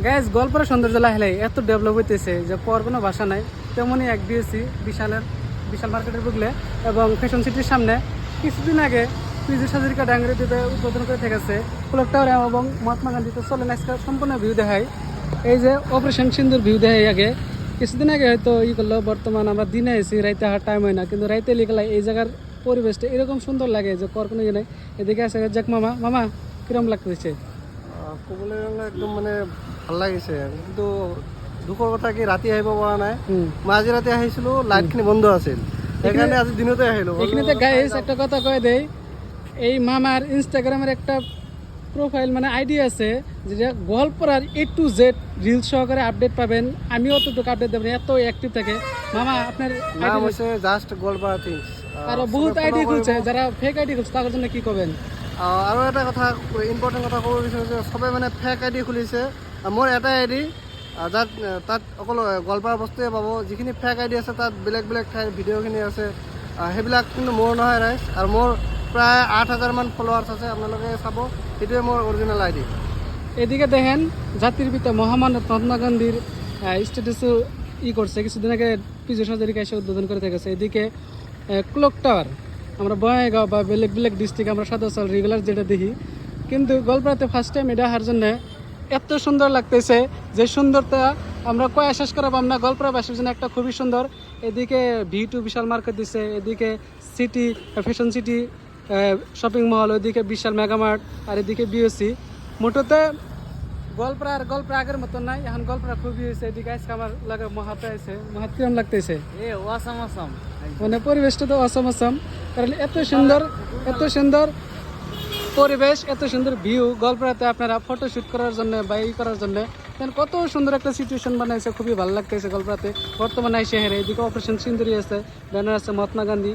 Guys গল্পের সৌন্দর্য লাহে এত ডেভেলপ হইতেছে যে পর কোনো ভাষা নাই। তেমনই এক বিএসসি বিশাল মার্কেটের বুকলে এবং ফ্যাশন সিটির সামনে কিছুদিন আগে পিজি সাজরিকা ডাঙ্গরিতে উদ্বোধন করে থেকেছে ক্লক টাওয়ার এবং মহাত্মা গান্ধীতে চলে আজকে সম্পূর্ণ ভিউ দেখায়। এই যে অপারেশন সিন্দুর ভিউ দেখাই আগে কিছুদিন আগে হয়তো করলো, বর্তমান আমরা দিনে এসি রাইতে হার টাইম হয় না, কিন্তু রাইতে লিখলে এই জায়গার পরিবেশটা এরকম সুন্দর লাগে যে পর কোনো ইয়ে নাই। এদিকে আছে যাক মামা, মামা কিরম লাগতেছে? ক'বলৈ গ'লে একদম মানে ভাল লাগিছে, কিন্তু দুখৰ কথা কি ৰাতি আহিব পৰা নাই। মই আজি ৰাতি আহিছিলোঁ, লাইটখিনি বন্ধ আছিল, সেইকাৰণে আজি দিনতে আহিলোঁ। এখানে গাইস একটা কথা কয়ে দেই, এই মামার ইনস্টাগ্রামের একটা প্রোফাইল মানে আইডি আছে, যেটা গল্পরার A to Z রিলস সহকারে আপডেট পাবেন। আমিও অতটুকু আপডেট দেবেন, এত অ্যাক্টিভ থাকে মামা। আপনার নাম হৈছে জাষ্ট গোৱালপাৰা থিংছ। আরো বহুত আইডি খুলছে, যারা ফেক আইডি খুলছে তাদের জন্য কি করবেন? আৰু এটা কথা, ইম্পৰ্টেণ্ট কথা ক'ব বিচাৰোঁ যে চবে মানে ফেক আইডি খুলিছে। মোৰ এটাই আইডি, তাত অকল গোৱালপাৰা বস্তুৱে পাব। যিখিনি ফেক আইডি আছে তাত বেলেগ বেলেগ ঠাইৰ ভিডিঅ'খিনি আছে, সেইবিলাক কিন্তু মোৰ নহয় ৰাইজ। আৰু মোৰ প্ৰায় 8,000 মান ফলোৱাৰ্ছ আছে, আপোনালোকে চাব, সেইটোৱে মোৰ অৰিজিনেল আইডি। এদিকে দেখেন জাতির পিতা মহামানব মহাত্মা গান্ধীর স্ট্যাটাসও করছে, কিছুদিন আগে পিজু সাজারিকা এসে উদ্বোধন করে থেকেছে। এদিকে ক্লক টাওয়ার, আমরা বঙ্গাইগাঁও বা বেলেগ বেলেগ ডিস্ট্রিক্ট আমরা সাদা সাল রেগুলার যেটা দেখি, কিন্তু গল্পরাতে ফার্স্ট টাইম এটা হার জন্য এত সুন্দর লাগতেছে যে সুন্দরতা আমরা কয়া শেষ করা পাব না। গল্পরাবাসীর জন্য একটা খুবই সুন্দর। এদিকে V2 বিশাল মার্কেট দিচ্ছে, এদিকে city fashion city shopping mall, ওইদিকে বিশাল মেগামার্ট, আর এদিকে বিএসসি। মোটতে গল্পরা আগের মতন নাই, এখন গল্পরা খুবই হয়েছে। এদিকে আজকে আমার লাগে মহাতে আছে, মহাত কিরম লাগতেছে? মানে পরিবেশটা তো অসম, কারণ এত সুন্দর পরিবেশ, এত সুন্দর ভিউ। গল্পরাতে আপনারা ফটোশুট করার জন্য বা করার জন্য কত সুন্দর একটা সিচুয়েশন বানাইছে, খুবই ভালো লাগতেছে গল্পরাতে। বর্তমানে শহরে এদিকে অপারেশন সিন্দুরি আছে, ব্যানার আছে মহাত্মা গান্ধী।